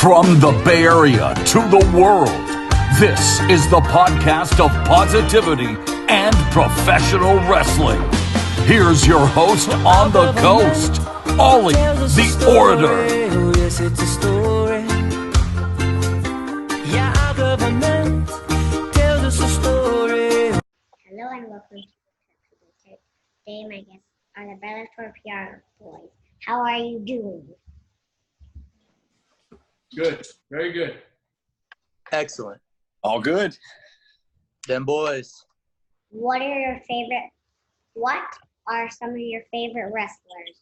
From the Bay Area to the world, this is the podcast of positivity and professional wrestling. Here's your host on the coast, Ollie the Orator. Yes, it's a story. Yeah, our government tells us a story. Hello and welcome to the podcast. Today my guests are the Bellator PR boys. How are you doing? Good. Very good. Excellent. All good. Them boys. What are some of your favorite wrestlers?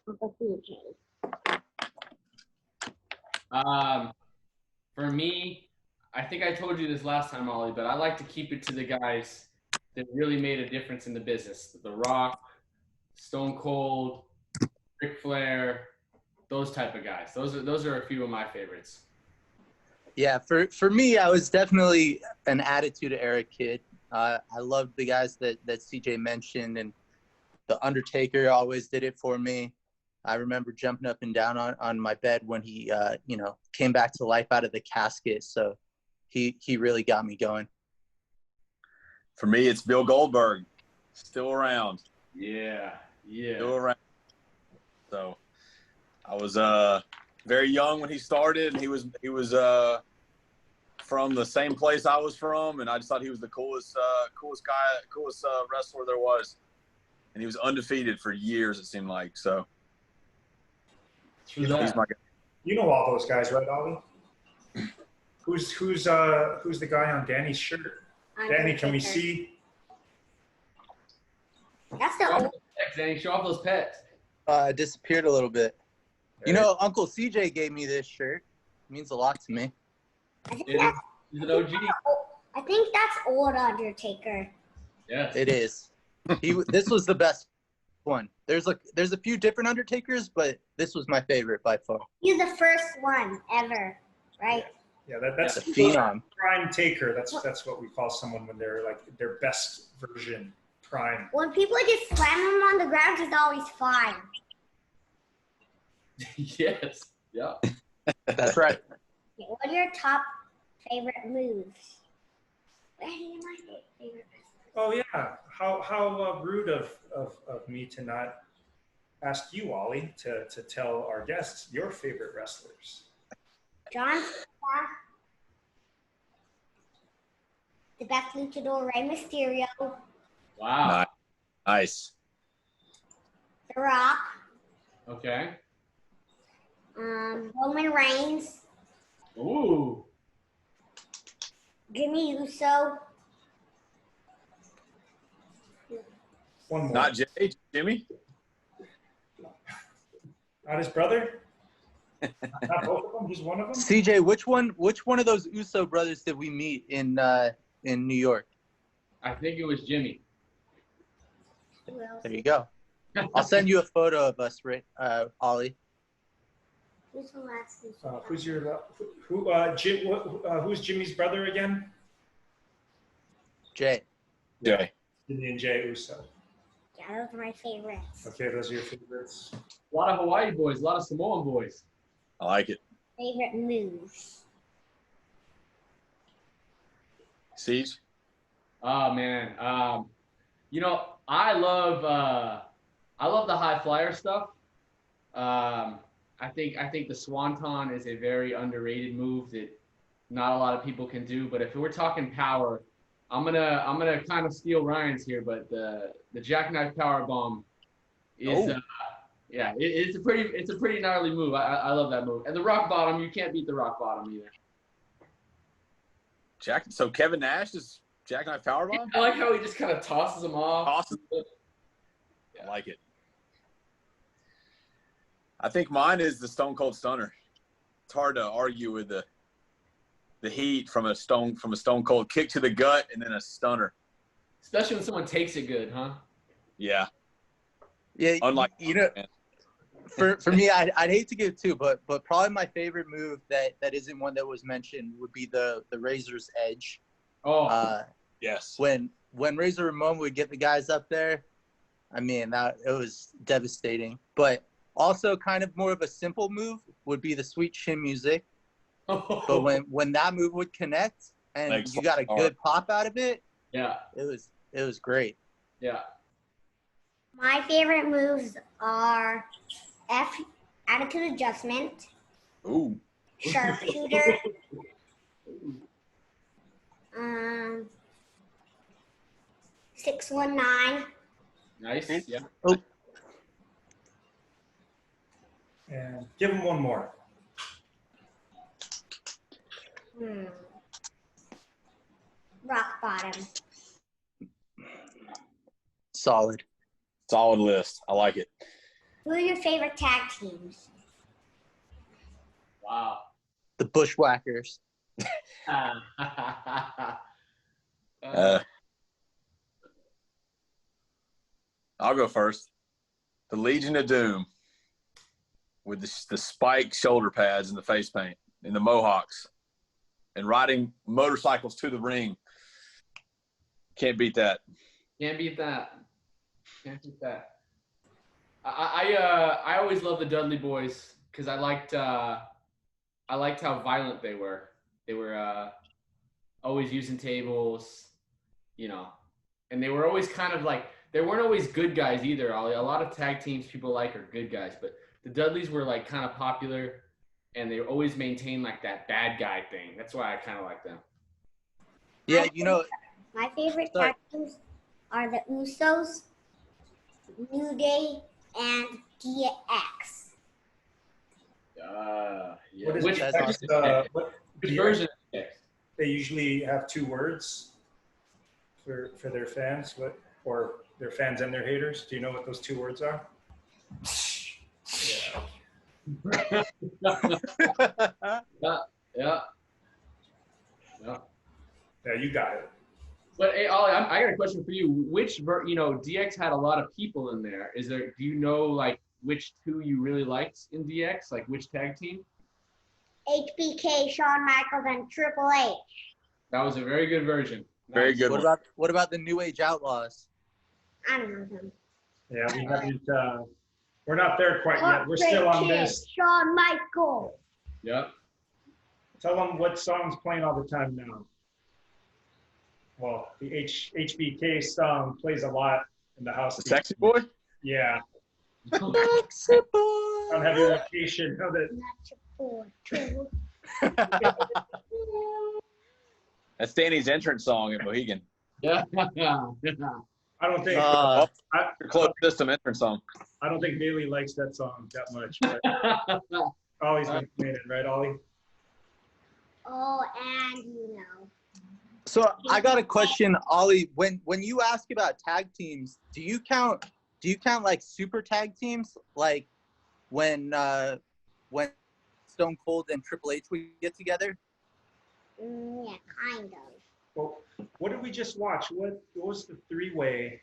Uncle CJ. For me, I think I told you this last time, Ollie, but I like to keep it to the guys that really made a difference in the business. The Rock, Stone Cold, Ric Flair, those type of guys. Those are a few of my favorites. Yeah, for me, I was definitely an Attitude Era kid. I loved the guys that CJ mentioned, and The Undertaker always did it for me. I remember jumping up and down on my bed when he, came back to life out of the casket. So he really got me going. For me, it's Bill Goldberg, still around. Yeah. Still around. So I was very young when he started, and he was from the same place I was from, and I just thought he was the coolest wrestler there was. And he was undefeated for years, it seemed like. So he's my guy. You know all those guys, right, Ollie? Who's the guy on Danny's shirt? Danny, can we see? That's the old. Danny, show off those pets. Disappeared a little bit. You know, Uncle CJ gave me this shirt. It means a lot to me. He's an OG. I think that's old Undertaker. Yes. It is. This was the best one. There's a few different Undertakers, but this was my favorite by far. He's the first one ever, right? Yeah, that's a phenom. Prime taker. That's what we call someone when they're like their best version. Prime. When people just slam him on the ground, he's always fine. Yes. Yeah. That's right. Okay, what are your top favorite moves? Where do you like it? Favorite wrestlers? Oh yeah. How rude of me to not ask you, Ollie, to tell our guests your favorite wrestlers. John Cena, the best luchador, Rey Mysterio, Wow. Nice. The Rock, Okay. Roman Reigns, Ooh. Jimmy Uso, One more. Not Jimmy? Not his brother? Not both of them? Just one of them? CJ, which one of those Uso brothers did we meet in New York? I think it was Jimmy. who else? There you go. I'll send you a photo of us, Ollie. Who's the last Uso? Who's Jimmy's brother again? Jay. Jay. Jimmy and Jay Uso. Yeah, those are my favorites. Okay, those are your favorites. A lot of Hawaii boys, a lot of Samoan boys. I like it. Favorite moves. Siege? Oh man. I love the high flyer stuff. I think the Swanton is a very underrated move that not a lot of people can do. But if we're talking power, I'm gonna kind of steal Ryan's here, but the jackknife power bomb is it's a pretty gnarly move. I love that move. And the rock bottom, you can't beat the rock bottom either. So Kevin Nash is jackknife powerbomb? I like how he just kind of tosses them off. I like it. I think mine is the Stone Cold Stunner. It's hard to argue with the heat from a Stone Cold kick to the gut and then a stunner. Especially when someone takes it good, huh? Yeah. Yeah. Unlike For me, I'd hate to give two, but probably my favorite move that isn't one that was mentioned would be the Razor's Edge. Oh. Yes. When Razor Ramon would get the guys up there, I mean, it was devastating. But also kind of more of a simple move would be the sweet chin music. But when that move would connect and Like, you got a good pop out of it, yeah, it was great. yeah. My favorite moves are attitude adjustment, Ooh. sharpshooter, 619, Nice. Yeah. And give him one more. rock bottom. Solid. Solid list. I like it. Who are your favorite tag teams? Wow. The Bushwhackers. I'll go first. The Legion of Doom with the spike shoulder pads and the face paint and the mohawks and riding motorcycles to the ring. Can't beat that. Can't beat that. Can't beat that. I always loved the Dudley Boys because I liked how violent they were. They were always using tables, you know, and they were always kind of like, they weren't always good guys either, Ollie. A lot of tag teams people like are good guys, but the Dudleys were like kind of popular and they always maintained like that bad guy thing. That's why I kind of like them. Yeah, you know. My favorite Sorry. tag teams are the Usos, New Day, and DX. Yeah. What is Which that's which version of DX? They usually have 2 words for their fans, or their fans and their haters. Do you know what those 2 words are? Yeah. Yeah. Yeah, you got it. But hey, Ollie, I got a question for you. DX had a lot of people in there. Do you know like which 2 you really liked in DX? Like which tag team? HBK, Shawn Michaels, and Triple H. That was a very good version. Very Nice. good one. What about the New Age Outlaws? I don't know them. Yeah, we haven't. We're not there quite yet. We're still on this. Shawn Michaels. Yep. Tell them what song's playing all the time now. Well, the HBK song plays a lot in the house. The Sexy Boy? Yeah. Sexy boy. On heavy rotation. Know that. That's Danny's entrance song in Mohegan. Yeah. I don't think. Your closed system entrance song. I don't think Bailey likes that song that much. But Ollie's been playing it, right, Ollie? Oh, and you know. So I got a question, Ollie. When you ask about tag teams, do you count like super tag teams, like when Stone Cold and Triple H would get together? Yeah, kind of. Well, what did we just watch? What was the 3-way?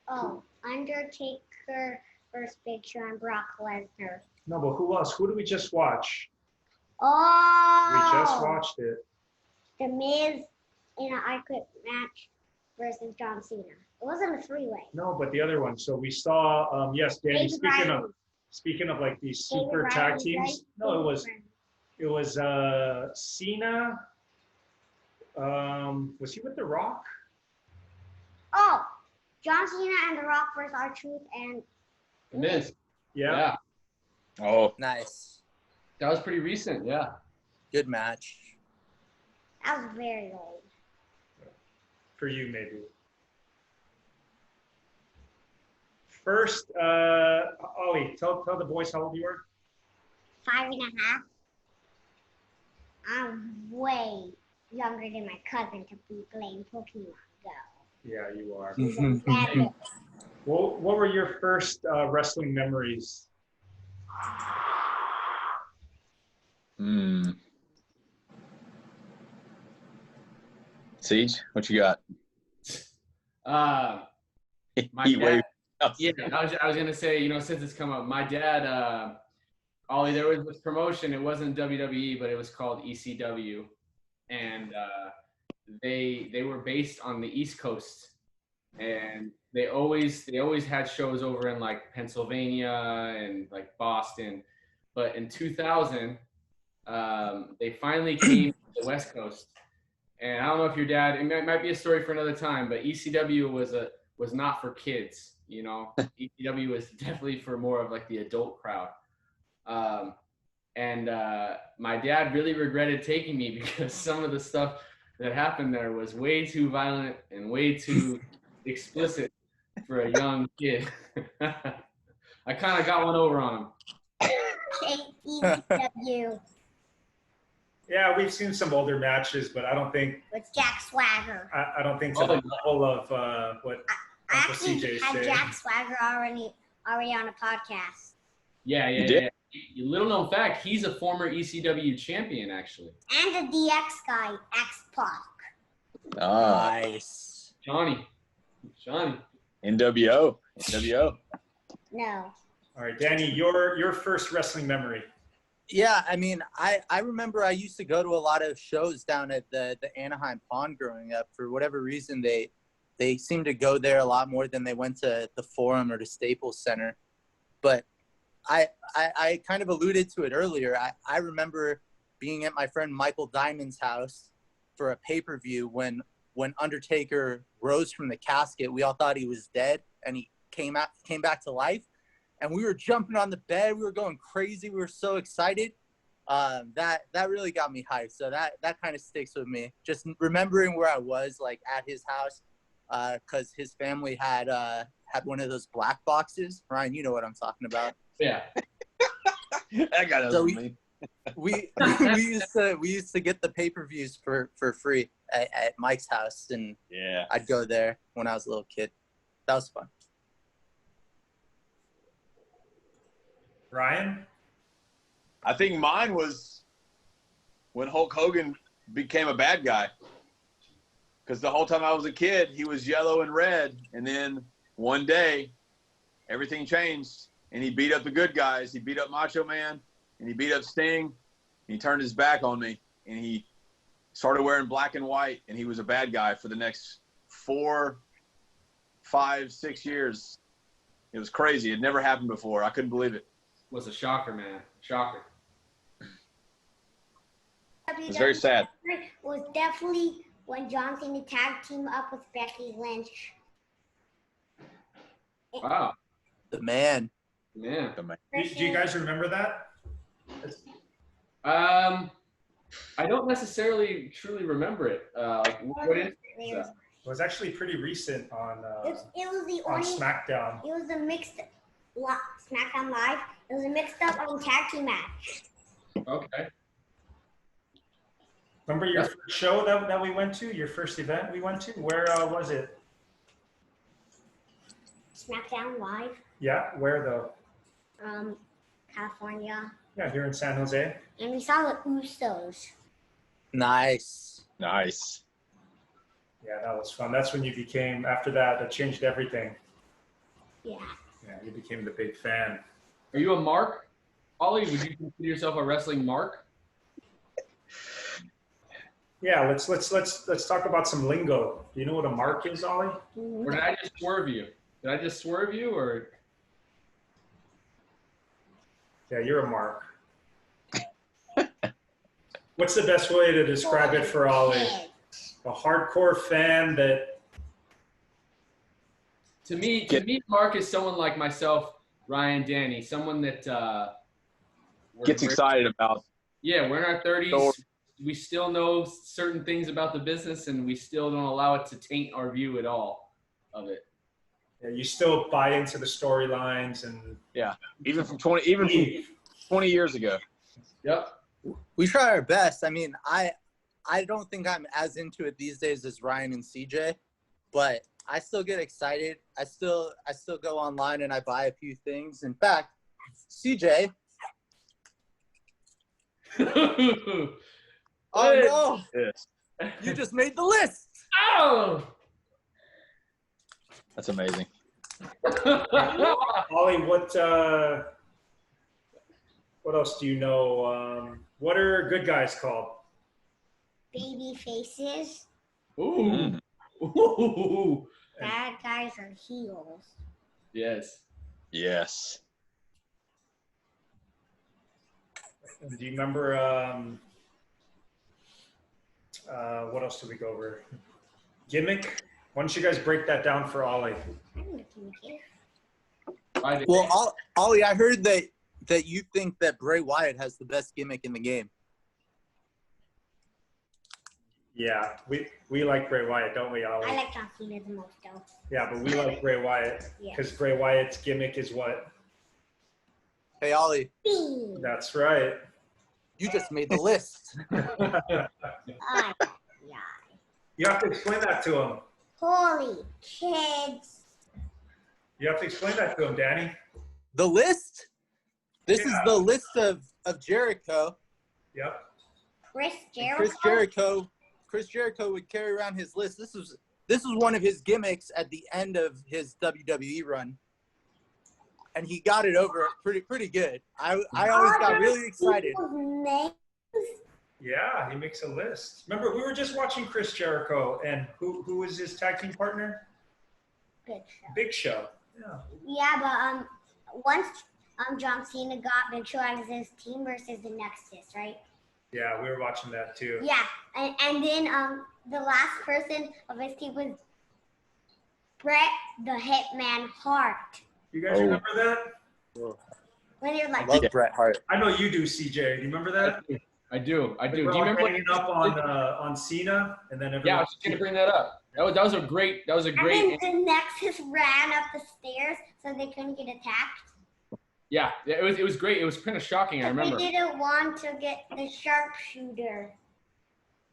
Oh, Undertaker versus Big Show and Brock Lesnar. No, but who else? Who did we just watch? Oh! We just watched it. The Miz in an I Quit match versus John Cena. It wasn't a 3-way. No, but the other one. So we saw, yes, Danny, David speaking of like these David super tag Riley, teams. right? No, David it was Cena. Was he with The Rock? Oh, John Cena and The Rock versus R-Truth and Miz. Yeah. Oh, Nice. That was pretty recent. Yeah. Good match. that was very old. For you, maybe. First, Ollie, tell the boys how old you were. 5.5. I'm way younger than my cousin to be playing Pokemon Go. Yeah, you are. Rabbit. What were your first wrestling memories? Siege, what you got? My Heat wave. dad, yeah, I was gonna say, since it's come up, my dad, Ollie, there was this promotion. It wasn't WWE, but it was called ECW, and they were based on the East Coast, and they always had shows over in like Pennsylvania and like Boston, but in 2000, they finally came to the West Coast. And I don't know if your dad, it might be a story for another time, but ECW was not for kids, you know. ECW was definitely for more of like the adult crowd. And my dad really regretted taking me because some of the stuff that happened there was way too violent and way too explicit for a young kid. I kind of got one over on him. ECW Yeah, we've seen some older matches, but I don't think with Jack Swagger. I don't think to the level of what I Uncle actually CJ had said. Jack Swagger already on a podcast. Yeah. You did? Little known fact, he's a former ECW champion, actually. And the DX guy, X-Pac. Nice. Johnny. NWO. No. All right, Danny, your first wrestling memory. Yeah, I mean, I remember I used to go to a lot of shows down at the Anaheim Pond growing up. For whatever reason, they seemed to go there a lot more than they went to the Forum or the Staples Center. But I kind of alluded to it earlier. I remember being at my friend Michael Diamond's house for a pay-per-view when Undertaker rose from the casket. We all thought he was dead, and he came back to life. And we were jumping on the bed. We were going crazy. We were so excited. That really got me hyped. So that kind of sticks with me. Just remembering where I was, like, at his house, because his family had one of those black boxes. Ryan, you know what I'm talking about. Yeah. That guy doesn't mean. We used to get the pay-per-views for free at Mike's house, and Yeah. I'd go there when I was a little kid. That was fun. Ryan? I think mine was when Hulk Hogan became a bad guy. Because the whole time I was a kid, he was yellow and red. And then one day, everything changed. And he beat up the good guys. He beat up Macho Man. And he beat up Sting. And he turned his back on me. And he started wearing black and white. And he was a bad guy for the next 4, 5, 6 years. It was crazy. It never happened before. I couldn't believe it. Was a shocker, man. Shocker. It was very sad. Was definitely when John Cena tag team up with Becky Lynch. Wow. The man. Yeah. Do you guys remember that? I don't necessarily truly remember it. Like, what is It It was actually pretty recent on was the on only. SmackDown. It was a mixed SmackDown Live. It was a mixed up tag team match. Okay. Remember your first show that we went to? Your first event we went to? Where was it? SmackDown Live. Yeah, where though? California. Yeah, here in San Jose. And we saw the Usos. Nice. Nice. Yeah, that was fun. That's when you became, after that, it changed everything. Yeah. Yeah, you became the big fan. Are you a mark? Ollie, would you consider yourself a wrestling mark? Yeah, let's talk about some lingo. Do you know what a mark is, Ollie? Or did I just swerve you? Did I just swerve you, or? Yeah, you're a mark. What's the best way to describe it for Ollie? A hardcore fan that. To me, Mark is someone like myself, Ryan, Danny, someone that Gets excited about. Yeah, we're in our 30s. We still know certain things about the business, and we still don't allow it to taint our view at all of it. Yeah, you still buy into the storylines and. Yeah, even from 20 years ago. Yep. We try our best. I mean, I don't think I'm as into it these days as Ryan and CJ, but I still get excited. I still go online and I buy a few things. In fact, CJ. Oh no! Yes. You just made the list. Oh! That's amazing. Ollie, what else do you know? What are good guys called? Baby faces. Ooh. Ooh. Bad guys are heels. Yes. Yes. Do you remember, what else did we go over? Gimmick? Why don't you guys break that down for Ollie? Well, Ollie, I heard that you think that Bray Wyatt has the best gimmick in the game. Yeah, we like Bray Wyatt, don't we, Ollie? I like John Cena the most, though. Yeah, but we like Bray Wyatt because Bray Wyatt's gimmick is what? Hey, Ollie. Bean. That's right. You just made the list. Yeah. You have to explain that to him. Holy kids. You have to explain that to him, Danny. The list? This is the list of Jericho. Yep. Chris Jericho would carry around his list. This was one of his gimmicks at the end of his WWE run. And he got it over pretty good. I always got really excited. Yeah, he makes a list. Remember, we were just watching Chris Jericho, and who was his tag team partner? Big Show. Big Show. Yeah. Yeah, but once John Cena got Big Show as his team versus the Nexus, right? Yeah, we were watching that too. Yeah, and then the last person of his team was Bret the Hitman Hart. You guys remember that? When they were like, I love Bret Hart. I know you do, CJ. Do you remember that? I do. Do you Like remember hanging up on Cena, and then everyone. Yeah, I was just gonna bring that up. That was a great. And then the Nexus ran up the stairs so they couldn't get attacked. Yeah, it was great. It was kind of shocking. I remember. They didn't want to get the Sharpshooter.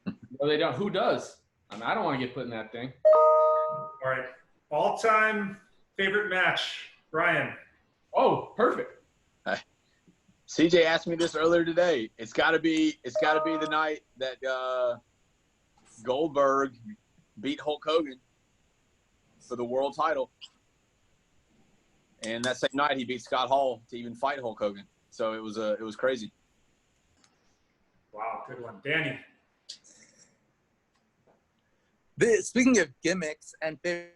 No, they don't. Who does? I don't want to get put in that thing. All right. All-time favorite match, Brian. Oh, perfect. CJ asked me this earlier today. It's got to be the night that Goldberg beat Hulk Hogan for the world title. And that same night, he beat Scott Hall to even fight Hulk Hogan. So it was crazy. Wow, good one, Danny. Speaking of gimmicks and favorite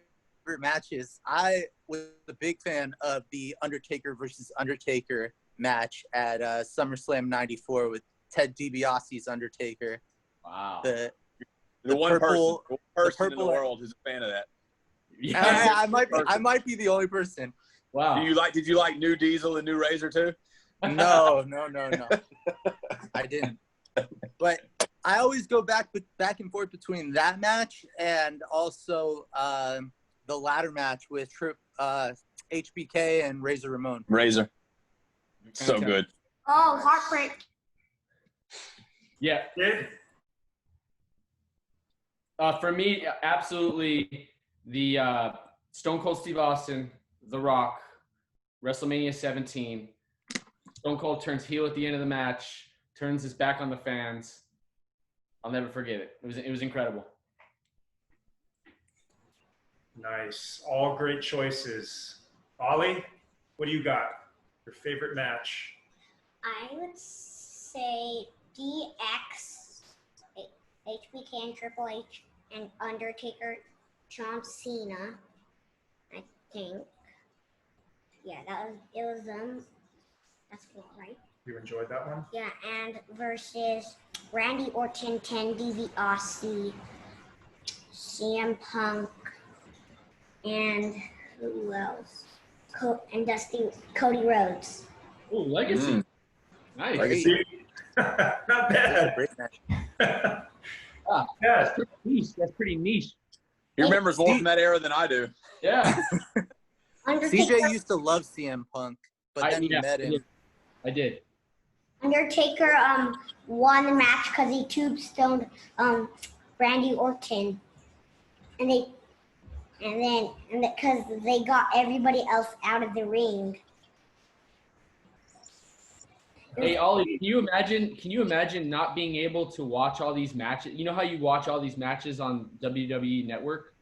matches, I was a big fan of the Undertaker versus Undertaker match at SummerSlam '94 with Ted DiBiase's Undertaker. Wow. The one purple, person in the world who's a fan of that. Yeah. I might be the only person. Wow. Did you like New Diesel and New Razor too? No. I didn't. But I always go back and forth between that match and also the ladder match with HBK and Razor Ramon. Razor. So good. Oh, heartbreak. Yeah. Did? For me, absolutely the Stone Cold Steve Austin, The Rock, WrestleMania 17. Stone Cold turns heel at the end of the match, turns his back on the fans. I'll never forget it. It was incredible. Nice. All great choices. Ollie, what do you got? Your favorite match? I would say DX, HBK and Triple H, and Undertaker, John Cena, I think. Yeah, it was them. That's cool, right? You enjoyed that one? Yeah, and versus Randy Orton, Ted DiBiase, CM Punk, and who else? And Cody Rhodes. Oh, Legacy. Nice. Legacy. Not bad. Great match. Ah, Yeah. That's pretty niche. He remembers more from that era than I do. Yeah. Undertaker, CJ used to love CM Punk, but then he met him. I did. Undertaker won the match because he tombstoned Randy Orton, and because they got everybody else out of the ring. Hey Ollie, can you imagine not being able to watch all these matches? You know how you watch all these matches on WWE Network?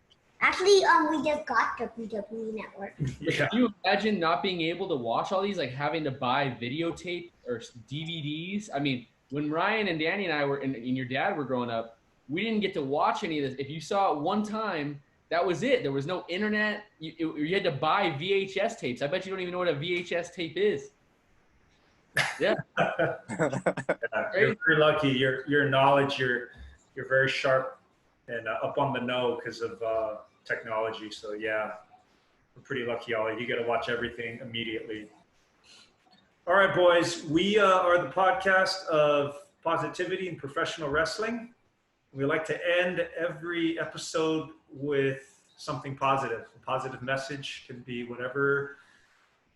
Actually, we just got WWE Network. Yeah. Can you imagine not being able to watch all these, like having to buy videotape or DVDs? I mean, when Ryan and Danny and I were, and your dad were growing up, we didn't get to watch any of this. If you saw it one time, that was it. There was no internet. You had to buy VHS tapes. I bet you don't even know what a VHS tape is. Yeah. You're very lucky. Your knowledge, you're very sharp and up on the know because of technology. So yeah, we're pretty lucky, Ollie. You got to watch everything immediately. All right, boys. We are the podcast of positivity and professional wrestling. We like to end every episode with something positive. A positive message can be whatever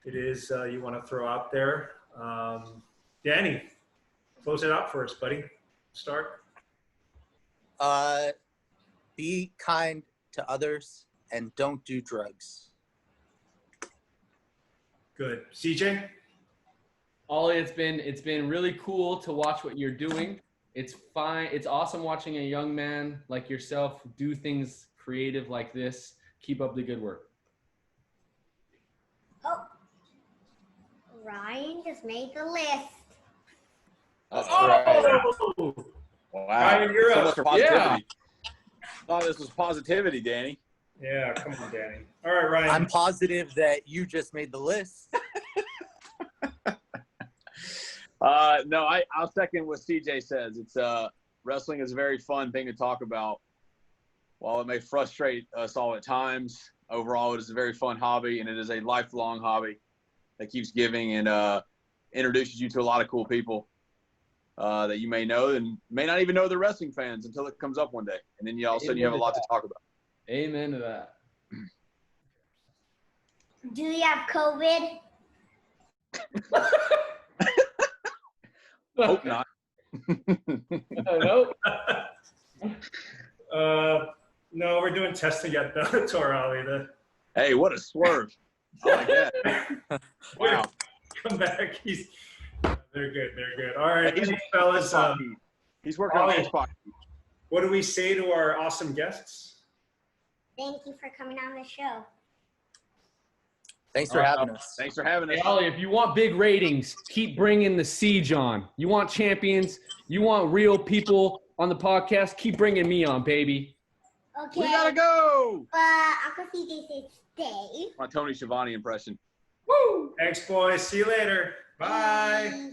it is you want to throw out there. Danny, close it out for us, buddy. Start. Be kind to others and don't do drugs. Good. CJ? Ollie, it's been really cool to watch what you're doing. It's fine. It's awesome watching a young man like yourself do things creative like this. Keep up the good work. Oh, Ryan just made the list. That's Oh! right. Wow. Ryan, you're So up. much for positivity. Thought this was positivity, Danny. Yeah, come on, Danny. All right, Ryan. I'm positive that you just made the list. No, I'll second what CJ says. It's wrestling is a very fun thing to talk about. While it may frustrate us all at times, overall it is a very fun hobby, and it is a lifelong hobby that keeps giving and introduces you to a lot of cool people that you may know and may not even know they're wrestling fans until it comes up one day, and then all of a sudden you have a lot to talk about. Amen to that. Do you have COVID? Hope not. Nope. No, we're doing testing at Bellator, Ollie. Hey, what a swerve. I like that. Wow. Come back. They're good. They're good. All right, He's fellas. He's working on his pocket. What do we say to our awesome guests? Thank you for coming on the show. Thanks for having us. Thanks for having us. Hey, Ollie, if you want big ratings, keep bringing the siege on. You want champions, you want real people on the podcast, keep bringing me on, baby. Okay. We gotta go. Uncle CJ says stay. My Tony Schiavone impression. Woo! Thanks, boys. See you later. Bye. Bye.